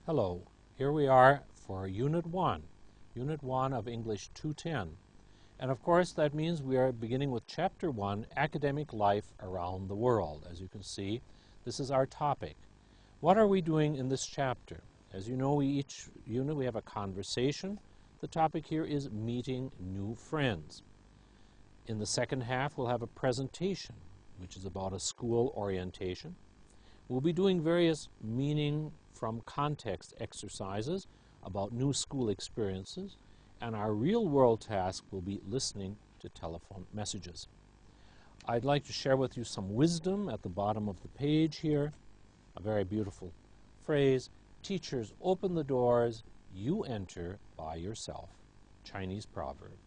Hello, here we are for Unit 1 of English 210. And of course that means we are beginning with Chapter 1, Academic Life Around the World. As you can see, this is our topic. What are we doing in this chapter? As you know, each unit we have a conversation. The topic here is meeting new friends. In the second half we'll have a presentation, which is about a school orientation. We'll be doing various meaning from context exercises about new school experiences, and our real-world task will be listening to telephone messages. I'd like to share with you some wisdom at the bottom of the page here, a very beautiful phrase, teachers open the doors, you enter by yourself, Chinese proverb.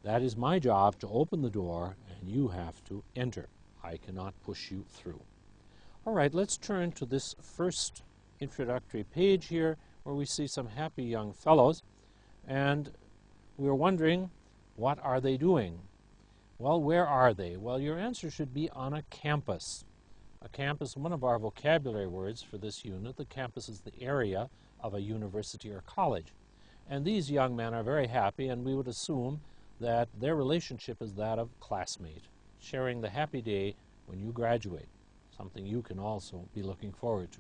That is my job, to open the door, and you have to enter. I cannot push you through. All right, let's turn to this first introductory page here where we see some happy young fellows, and we're wondering, what are they doing? Well, where are they? Well, your answer should be on a campus. A campus, one of our vocabulary words for this unit. The campus is the area of a university or college. And these young men are very happy, and we would assume that their relationship is that of classmate, sharing the happy day when you graduate, something you can also be looking forward to.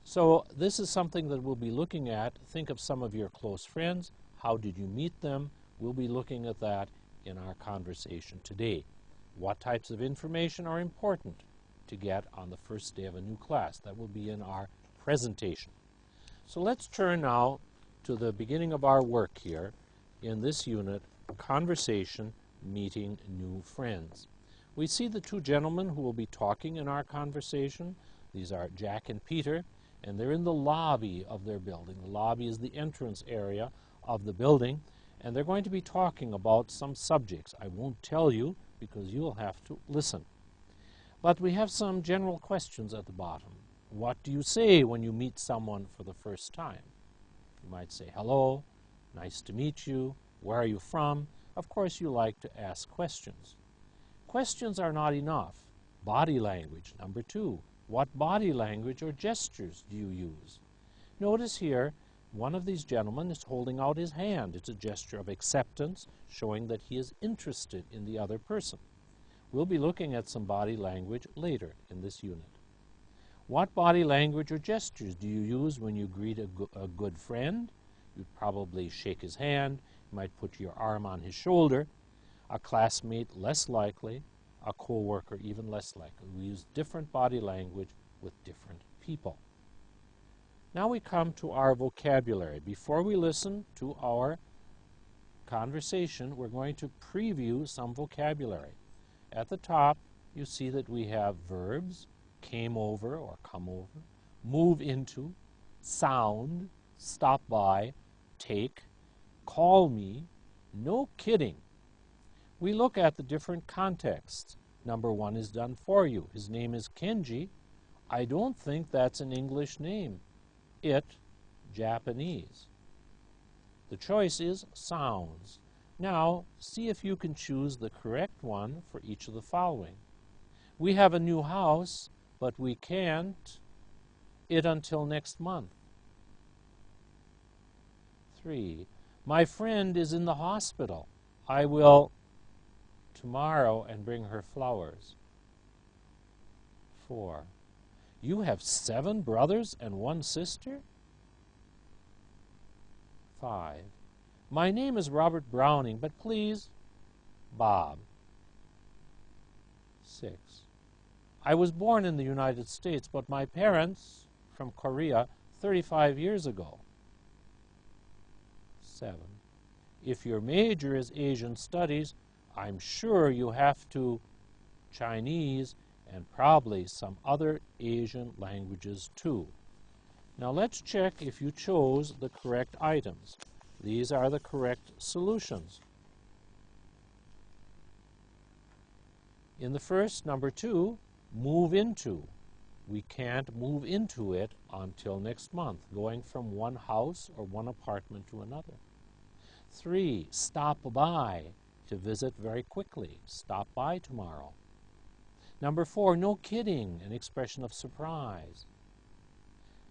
So this is something that we'll be looking at. Think of some of your close friends. How did you meet them? We'll be looking at that in our conversation today. What types of information are important to get on the first day of a new class? That will be in our presentation. So let's turn now to the beginning of our work here in this unit, Conversation, Meeting New Friends. We see the two gentlemen who will be talking in our conversation. These are Jack and Peter, and they're in the lobby of their building. The lobby is the entrance area of the building, and they're going to be talking about some subjects. I won't tell you because you'll have to listen. But we have some general questions at the bottom. What do you say when you meet someone for the first time? You might say, hello, nice to meet you, where are you from? Of course, you like to ask questions. Questions are not enough. Body language, number 2. What body language or gestures do you use? Notice here, one of these gentlemen is holding out his hand. It's a gesture of acceptance, showing that he is interested in the other person. We'll be looking at some body language later in this unit. What body language or gestures do you use when you greet a good friend? You'd probably shake his hand. You might put your arm on his shoulder. A classmate, less likely. A co-worker, even less likely. We use different body language with different people. Now we come to our vocabulary. Before we listen to our conversation, we're going to preview some vocabulary. At the top, you see that we have verbs, came over or come over, move into, sound, stop by, take, call me, no kidding. We look at the different contexts. Number 1 is done for you. His name is Kenji. I don't think that's an English name. It, Japanese. The choice is sounds. Now, see if you can choose the correct one for each of the following. We have a new house, but we can't it until next month. 3. My friend is in the hospital. I will tomorrow and bring her flowers. 4. You have 7 brothers and 1 sister? 5. My name is Robert Browning, but please, Bob. 6. I was born in the United States, but my parents from Korea 35 years ago. 7. If your major is Asian Studies, I'm sure you have to Chinese and probably some other Asian languages too. Now let's check if you chose the correct items. These are the correct solutions. In the first, number 2, move into. We can't move into it until next month, going from one house or one apartment to another. 3, stop by. To visit very quickly. Stop by tomorrow. Number 4, no kidding, an expression of surprise.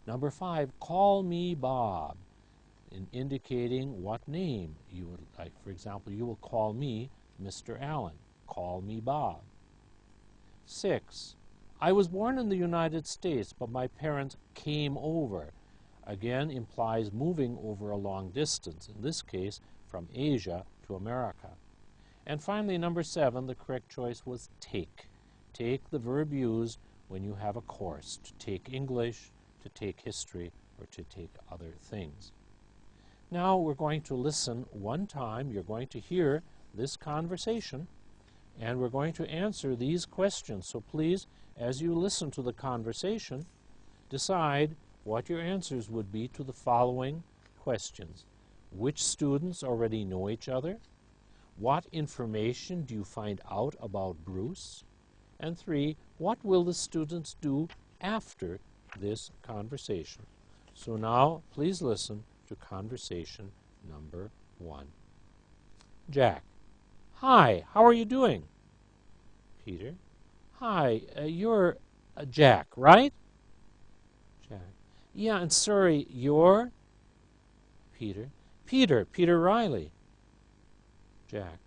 Number 5, call me Bob, indicating what name you would like. For example, you will call me Mr. Allen. Call me Bob. 6, I was born in the United States, but my parents came over. Again, implies moving over a long distance, in this case, from Asia to America. And finally, number 7, the correct choice was take. Take, the verb used when you have a course, to take English, to take history, or to take other things. Now we're going to listen one time. You're going to hear this conversation, and we're going to answer these questions. So please, as you listen to the conversation, decide what your answers would be to the following questions. Which students already know each other? What information do you find out about Bruce? And 3, what will the students do after this conversation? So now, please listen to conversation number 1. Jack: Hi, how are you doing? Peter: Hi, you're Jack, right? Jack: Yeah, and sorry, you're? Peter: Peter Riley. Jack: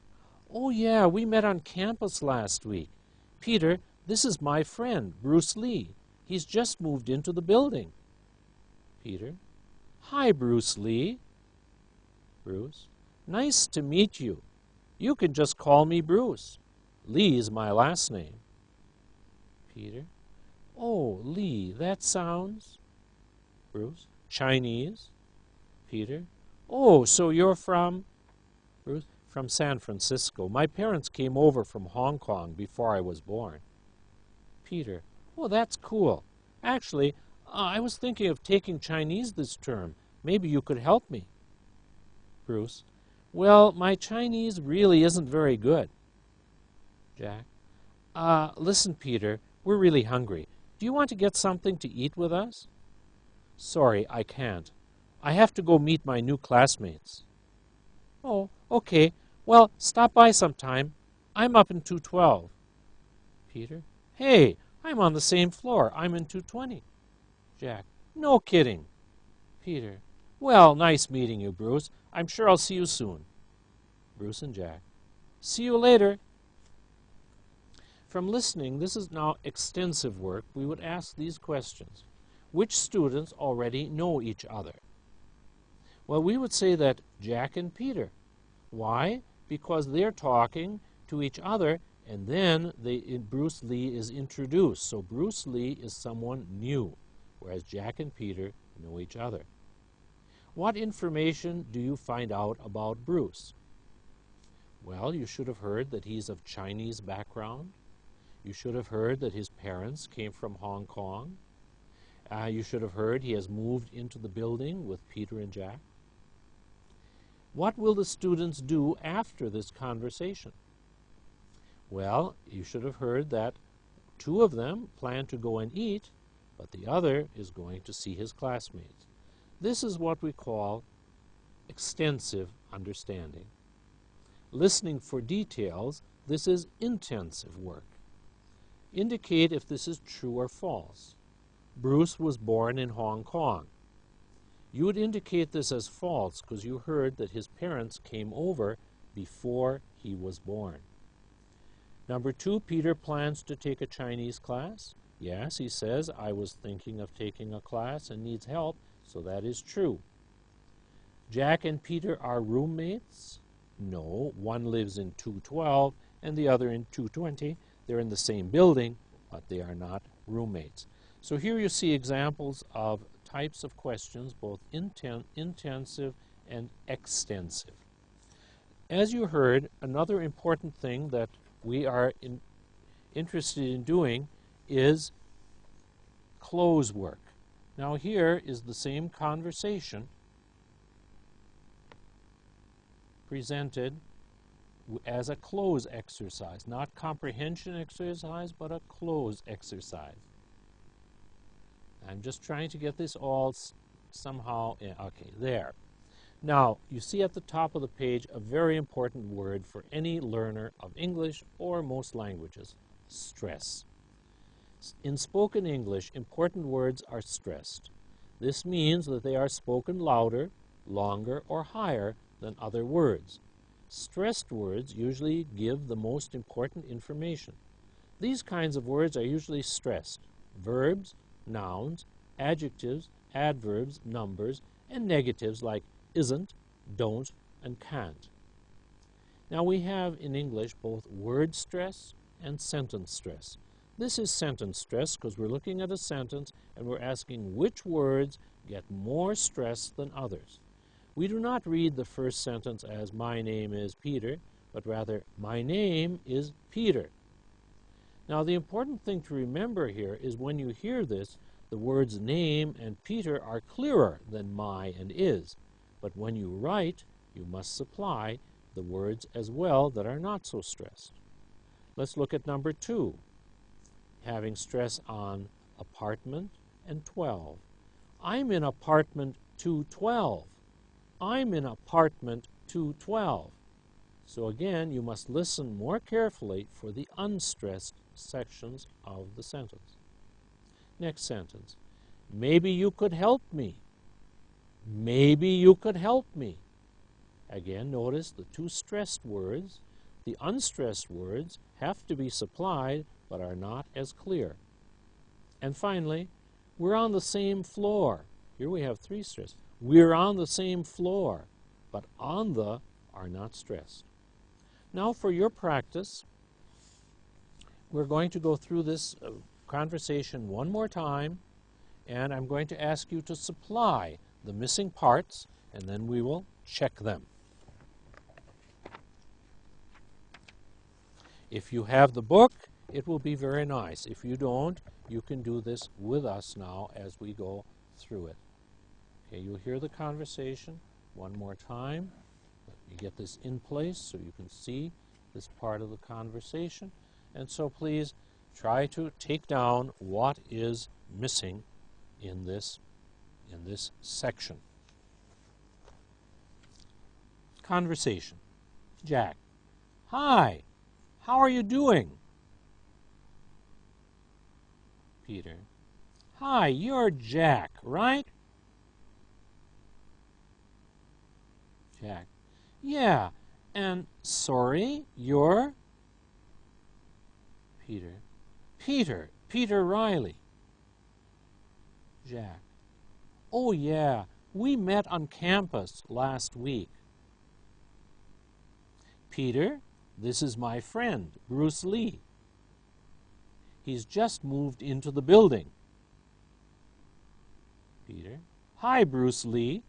Oh yeah, we met on campus last week. Peter, this is my friend, Bruce Lee. He's just moved into the building. Peter: Hi, Bruce Lee. Bruce: Nice to meet you. You can just call me Bruce. Lee is my last name. Peter: Oh, Lee, that sounds... Bruce: Chinese. Peter: Oh, so you're from... Bruce: From San Francisco. My parents came over from Hong Kong before I was born. Peter: Oh, that's cool. Actually, I was thinking of taking Chinese this term. Maybe you could help me. Bruce: Well, my Chinese really isn't very good. Jack: Listen, Peter, we're really hungry. Do you want to get something to eat with us? Sorry, I can't. I have to go meet my new classmates. Oh, okay. Well, stop by sometime. I'm up in 212. Peter: Hey, I'm on the same floor. I'm in 220. Jack: No kidding. Peter: Well, nice meeting you, Bruce. I'm sure I'll see you soon. Bruce and Jack: See you later. From listening, this is now extensive work. We would ask these questions. Which students already know each other? Well, we would say that Jack and Peter. Why? Because they're talking to each other, and then Bruce Lee is introduced. So Bruce Lee is someone new, whereas Jack and Peter know each other. What information do you find out about Bruce? Well, you should have heard that he's of Chinese background. You should have heard that his parents came from Hong Kong. You should have heard he has moved into the building with Peter and Jack. What will the students do after this conversation? Well, you should have heard that 2 of them plan to go and eat, but the other is going to see his classmates. This is what we call extensive understanding. Listening for details, this is intensive work. Indicate if this is true or false. Bruce was born in Hong Kong. You would indicate this as false because you heard that his parents came over before he was born. Number 2, Peter plans to take a Chinese class. Yes, he says, I was thinking of taking a class and needs help, so that is true. Jack and Peter are roommates. No, one lives in 212 and the other in 220. They're in the same building, but they are not roommates. So here you see examples of types of questions, both intensive and extensive. As you heard, another important thing that we are interested in doing is close work. Now here is the same conversation presented as a close exercise, not comprehension exercise, but a close exercise. I'm just trying to get this all somehow, okay, there. Now, you see at the top of the page a very important word for any learner of English or most languages, stress. In spoken English, important words are stressed. This means that they are spoken louder, longer, or higher than other words. Stressed words usually give the most important information. These kinds of words are usually stressed: verbs, nouns, adjectives, adverbs, numbers, and negatives like isn't, don't, and can't. Now we have in English both word stress and sentence stress. This is sentence stress because we're looking at a sentence and we're asking which words get more stress than others. We do not read the first sentence as "my name is Peter," but rather "my name is Peter." Now the important thing to remember here is when you hear this, the words name and Peter are clearer than my and is. But when you write, you must supply the words as well that are not so stressed. Let's look at number 2, having stress on apartment and 12. I'm in apartment 212. I'm in apartment 212. So again, you must listen more carefully for the unstressed sections of the sentence. Next sentence. Maybe you could help me. Maybe you could help me. Again, notice the two stressed words. The unstressed words have to be supplied but are not as clear. And finally, we're on the same floor. Here we have 3 stress. We're on the same floor, but on the are not stressed. Now for your practice, we're going to go through this conversation one more time, and I'm going to ask you to supply the missing parts, and then we will check them. If you have the book, it will be very nice. If you don't, you can do this with us now as we go through it. Okay, you'll hear the conversation one more time. Let me get this in place so you can see this part of the conversation. And so please try to take down what is missing in this section. Conversation. Jack. Hi. How are you doing? Peter. Hi, you're Jack, right? Jack. Yeah, and sorry, you're? Peter. Peter Riley. Jack. Oh yeah, we met on campus last week. Peter, this is my friend, Bruce Lee. He's just moved into the building. Peter. Hi, Bruce Lee.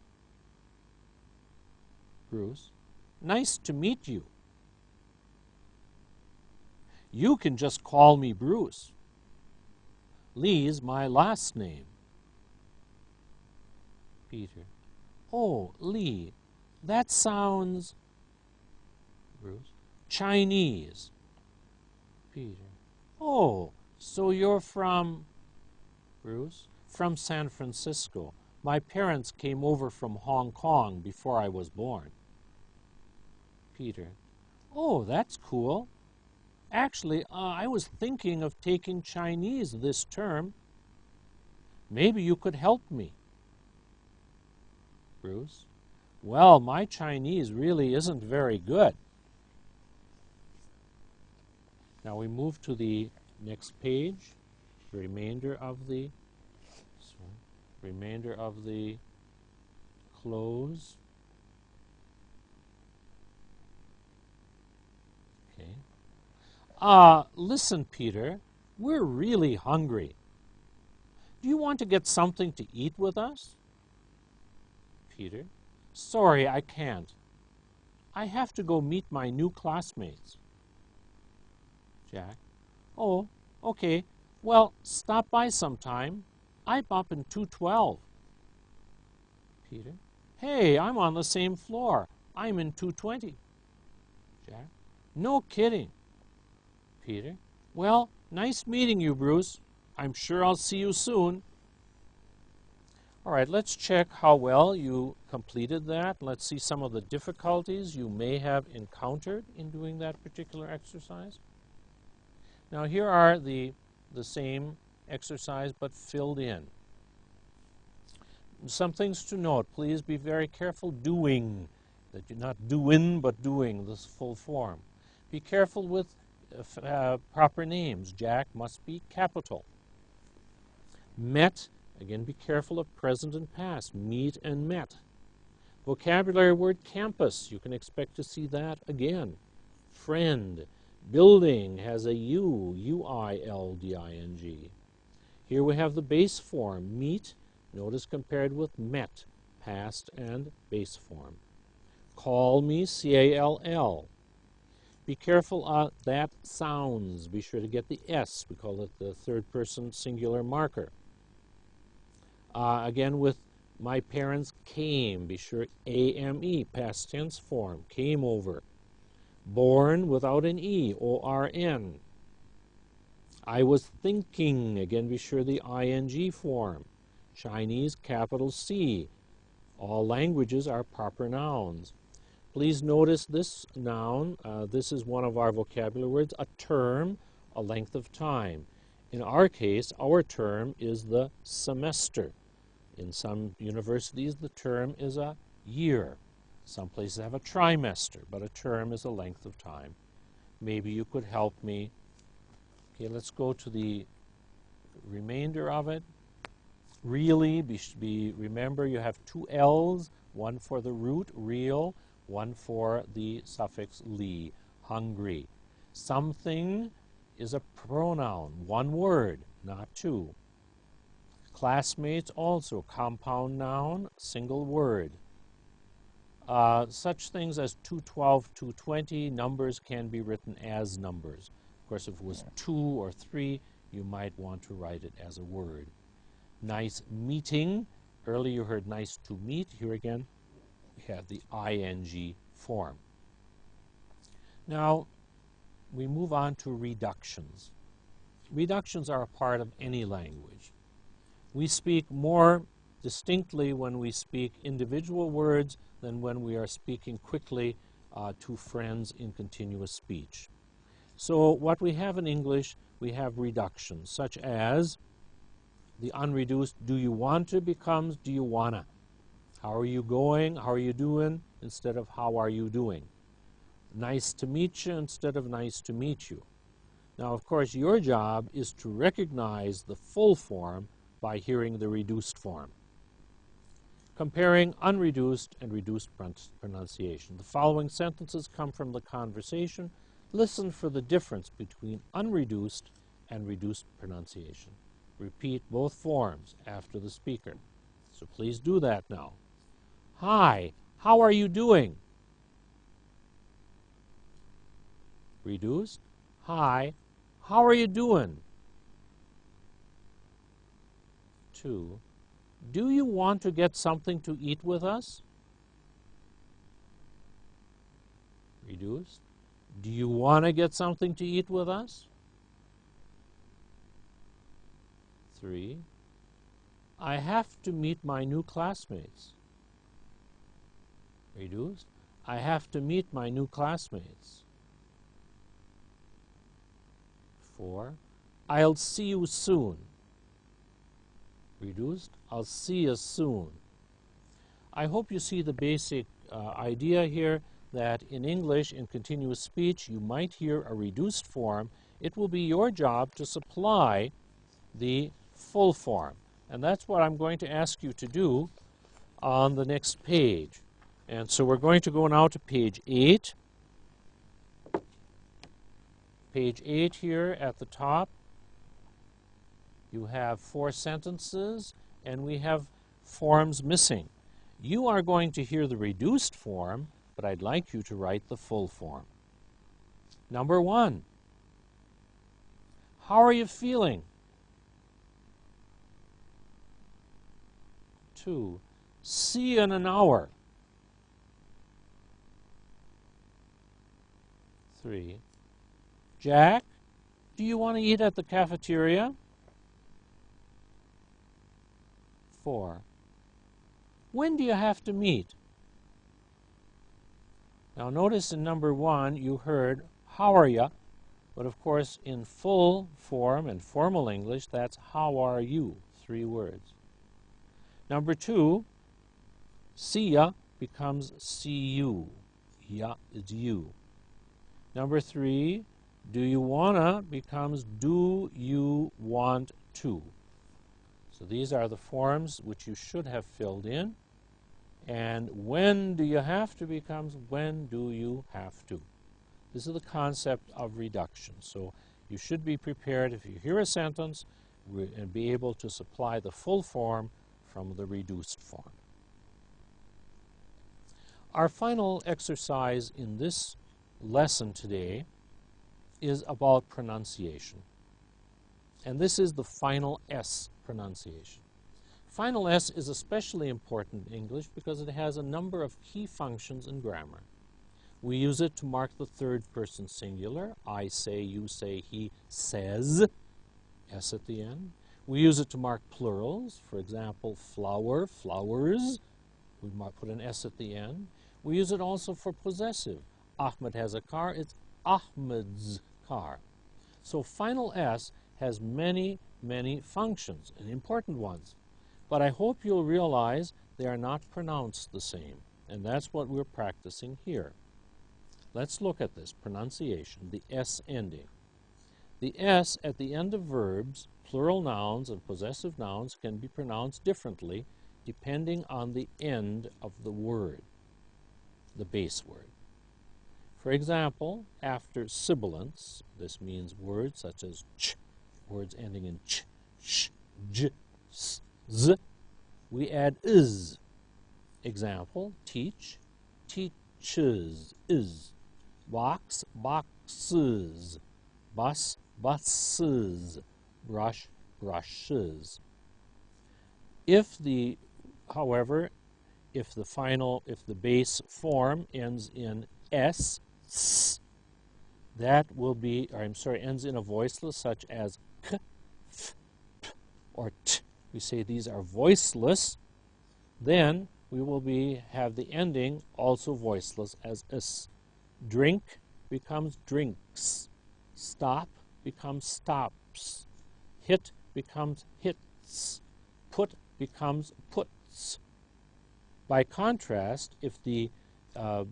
Bruce. Nice to meet you. You can just call me Bruce. Lee's my last name. Peter. Oh, Lee, that sounds... Bruce. Chinese. Peter. Oh, so you're from... Bruce. From San Francisco. My parents came over from Hong Kong before I was born. Peter. Oh, that's cool. Actually, I was thinking of taking Chinese this term. Maybe you could help me. Bruce. Well, my Chinese really isn't very good. Now we move to the next page, the remainder of the close. Okay. Listen, Peter, we're really hungry. Do you want to get something to eat with us? Peter. Sorry, I can't. I have to go meet my new classmates. Jack. Oh, okay. Well, stop by sometime. I'm up in 212. Peter. Hey, I'm on the same floor. I'm in 220. Jack. No kidding. Peter. Well, nice meeting you, Bruce. I'm sure I'll see you soon. All right, let's check how well you completed that. Let's see some of the difficulties you may have encountered in doing that particular exercise. Now here are the same exercise but filled in. some things to note. Please be very careful doing, that you're not doing, but doing, this full form. Be careful with proper names. Jack must be capital. Met, again, be careful of present and past. Meet and met. Vocabulary word campus, you can expect to see that again. Friend. Building has a U, U-I-L-D-I-N-G. Here we have the base form, meet, notice compared with met, past and base form. Call me, C-A-L-L. Be careful that sounds. Be sure to get the S. We call it the third person singular marker. Again, with my parents came, be sure A-M-E, past tense form, came over. Born without an E, O-R-N. I was thinking, again, be sure the I-N-G form. Chinese, capital C. All languages are proper nouns. Please notice this noun. This is one of our vocabulary words, a term, a length of time. In our case, our term is the semester. In some universities, the term is a year. Some places have a trimester, but a term is a length of time. Maybe you could help me. Okay, let's go to the remainder of it. Really, remember you have two L's, one for the root, real, one for the suffix -ly, hungry. Something is a pronoun, one word, not two. Classmates also, compound noun, single word. Such things as 212, 220, numbers can be written as numbers. Of course, if it was 2 or 3, you might want to write it as a word. Nice meeting. Earlier you heard nice to meet. Here again, we have the ing form. Now, we move on to reductions. Reductions are a part of any language. We speak more distinctly when we speak individual words than when we are speaking quickly to friends in continuous speech. So what we have in English, we have reductions, such as the unreduced do you want to becomes do you wanna. How are you going? How are you doing? Instead of how are you doing. Nice to meet you instead of nice to meet you. Now, of course, your job is to recognize the full form by hearing the reduced form. Comparing unreduced and reduced pronunciation. The following sentences come from the conversation. Listen for the difference between unreduced and reduced pronunciation. Repeat both forms after the speaker. So please do that now. Hi, how are you doing? Reduced. Hi, how are you doing? 2. Do you want to get something to eat with us? Reduced. Do you want to get something to eat with us? 3. I have to meet my new classmates. Reduced. I have to meet my new classmates. 4. I'll see you soon. Reduced. I'll see you soon. I hope you see the basic idea here that in English, in continuous speech, you might hear a reduced form. It will be your job to supply the full form. And that's what I'm going to ask you to do on the next page. And so we're going to go now to page 8. Page 8 here at the top. You have 4 sentences, and we have forms missing. You are going to hear the reduced form, but I'd like you to write the full form. Number 1. How are you feeling? 2. See you in an hour. 3. Jack, do you want to eat at the cafeteria? 4. When do you have to meet? Now notice in number 1 you heard, how are you? But of course in full form and formal English, that's how are you? 3 words. Number 2, see ya becomes see you. Ya is you. Number 3, do you wanna becomes do you want to. So these are the forms which you should have filled in. And when do you have to becomes when do you have to. This is the concept of reduction. So you should be prepared if you hear a sentence and be able to supply the full form from the reduced form. Our final exercise in this lesson today is about pronunciation. And this is the final S pronunciation. Final S is especially important in English because it has a number of key functions in grammar. We use it to mark the third person singular. I say, you say, he says, S at the end. We use it to mark plurals. For example, flower, flowers. We might put an S at the end. We use it also for possessive. Ahmed has a car. It's Ahmed's car. So final S has many, many functions, and important ones. But I hope you'll realize they are not pronounced the same. And that's what we're practicing here. Let's look at this pronunciation, the S ending. The S at the end of verbs, plural nouns and possessive nouns can be pronounced differently depending on the end of the word, the base word. For example, after sibilants, this means words such as ch, words ending in ch, sh, j, s, z, we add is. Example, teach, teaches, is. Box, boxes. Bus, buses. Brush, brushes. However, if the base form ends in s, s, that will be, ends in a voiceless such as k, f, p, or t. We say these are voiceless. Then we will have the ending also voiceless as s. Drink becomes drinks. Stop becomes stops. Hit becomes hits. Put becomes puts. By contrast, if the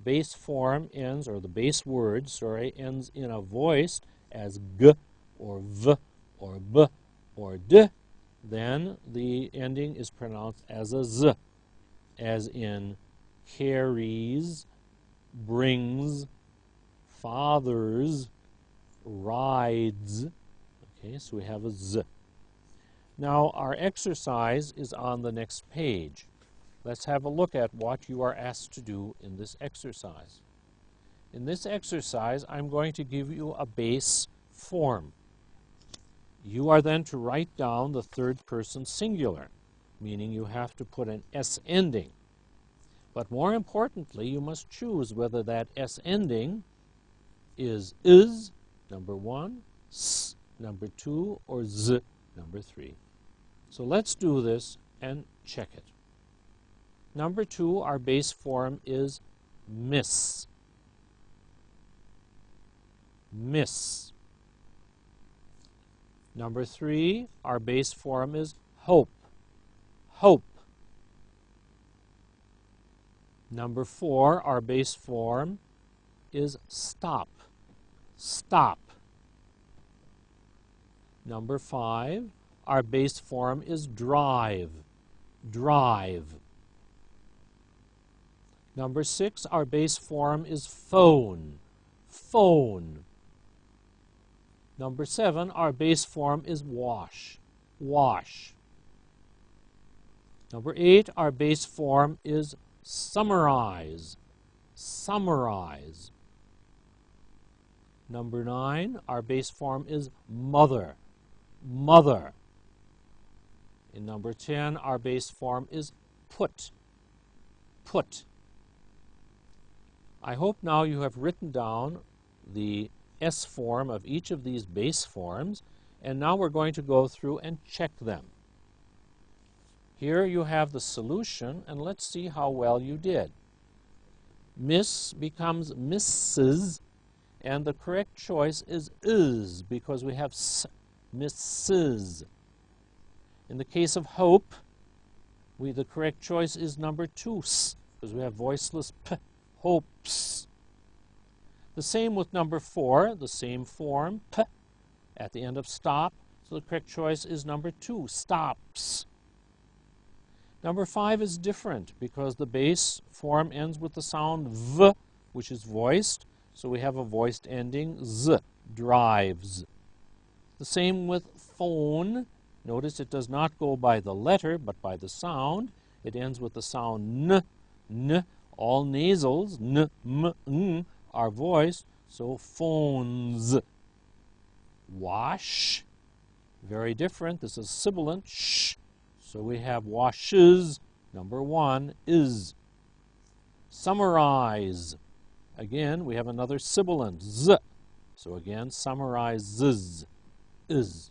base form ends, or the base word, ends in a voice as g or v or b or d, then the ending is pronounced as a z, as in carries, brings, fathers, rides. Okay, so we have a z. Now our exercise is on the next page. Let's have a look at what you are asked to do in this exercise. In this exercise, I'm going to give you a base form. You are then to write down the third person singular, meaning you have to put an S ending. But more importantly, you must choose whether that S ending is, number 1, s, number 2, or z, number 3. So let's do this and check it. Number 2, our base form is miss. Miss. Number 3, our base form is hope. Hope. Number 4, our base form is stop. Stop. Number 5, our base form is drive. Drive. Number 6, our base form is phone. Phone. Number 7, our base form is wash. Wash. Number 8, our base form is summarize. Summarize. Number 9, our base form is mother. Mother. In number 10, our base form is put. Put. I hope now you have written down the S form of each of these base forms, and now we're going to go through and check them. Here you have the solution, and let's see how well you did. Miss becomes Mrs., and the correct choice is because we have s, Mrs. In the case of hope, The correct choice is number 2, s, because we have voiceless p, hopes. The same with number 4, the same form, p, at the end of stop. So the correct choice is number 2, stops. Number 5 is different because the base form ends with the sound v, which is voiced. So we have a voiced ending, z, drives. The same with phone. Notice it does not go by the letter, but by the sound. It ends with the sound n, n. All nasals, n, m, n, are voiced, so phones. Wash, very different. This is sibilant, sh. So we have washes, number 1, is. Summarize. Again, we have another sibilant, z. So again, summarizes, is.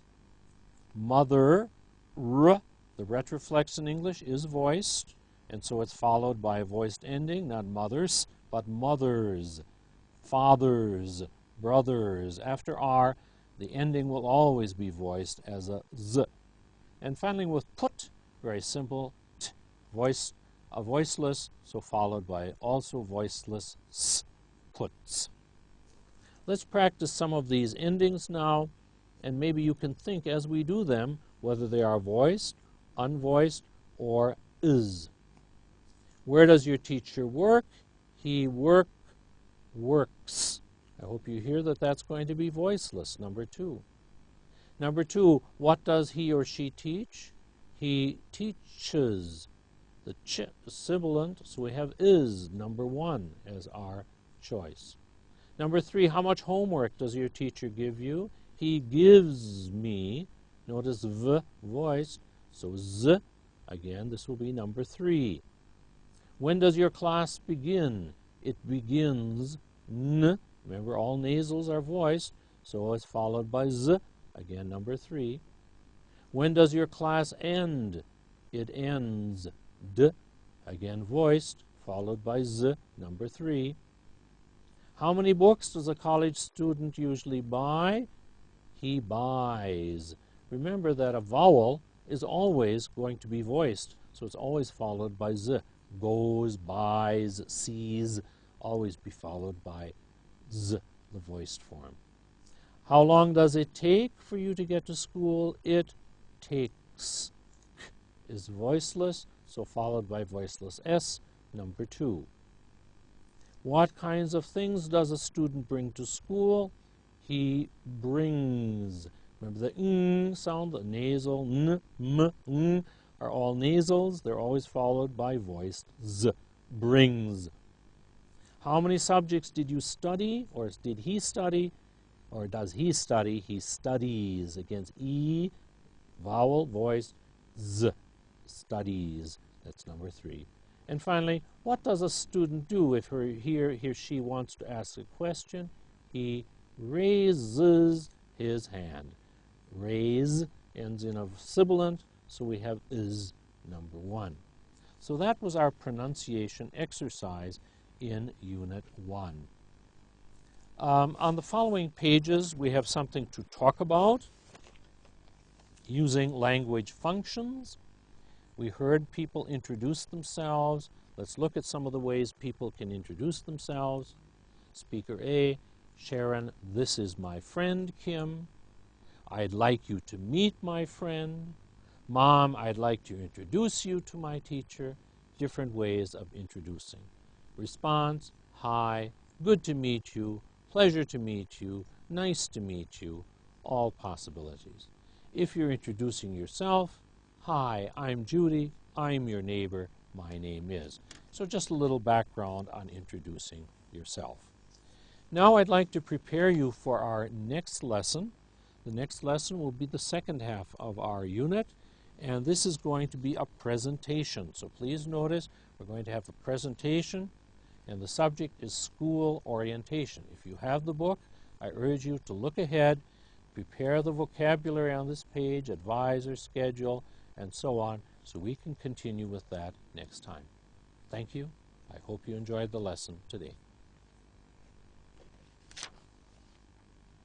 Mother, r, the retroflex in English is voiced, and so it's followed by a voiced ending, not mothers, but mothers. Fathers, brothers. After r, the ending will always be voiced as a z. And finally with put, very simple, t, voiceless, so followed by also voiceless s, puts. Let's practice some of these endings now, and maybe you can think as we do them whether they are voiced, unvoiced, or is. Where does your teacher work? He works. I hope you hear that that's going to be voiceless, number 2. Number 2, what does he or she teach? He teaches. The ch is sibilant, so we have is, number 1, as our choice. Number 3, how much homework does your teacher give you? He gives me. Notice v, voiced, so z, again, this will be number 3. When does your class begin? It begins, n. Remember, all nasals are voiced, so it's followed by z, again, number 3. When does your class end? It ends, d, again, voiced, followed by z, number 3. How many books does a college student usually buy? He buys. Remember that a vowel is always going to be voiced, so it's always followed by z. Goes, buys, sees, always be followed by z, the voiced form. How long does it take for you to get to school? It takes. K is voiceless, so followed by voiceless s, number 2. What kinds of things does a student bring to school? He brings. Remember the ng sound, the nasal n, m, ng are all nasals. They're always followed by voiced z, brings. How many subjects did you study, or did he study, or does he study? He studies. Against e, vowel, voiced, z, studies. That's number 3. And finally, what does a student do if he or she wants to ask a question? He raises his hand. Raise ends in a sibilant, so we have is, number 1. So that was our pronunciation exercise in Unit 1. On the following pages, we have something to talk about using language functions. We heard people introduce themselves. Let's look at some of the ways people can introduce themselves. Speaker A, Sharon, this is my friend Kim. I'd like you to meet my friend. Mom, I'd like to introduce you to my teacher. Different ways of introducing. Response, hi, good to meet you, pleasure to meet you, nice to meet you, all possibilities. If you're introducing yourself, hi, I'm Judy, I'm your neighbor, my name is. So just a little background on introducing yourself. Now I'd like to prepare you for our next lesson. The next lesson will be the second half of our unit, and this is going to be a presentation. So please notice we're going to have a presentation, and the subject is school orientation. If you have the book, I urge you to look ahead, prepare the vocabulary on this page, advisor, schedule, and so on, so we can continue with that next time. Thank you. I hope you enjoyed the lesson today.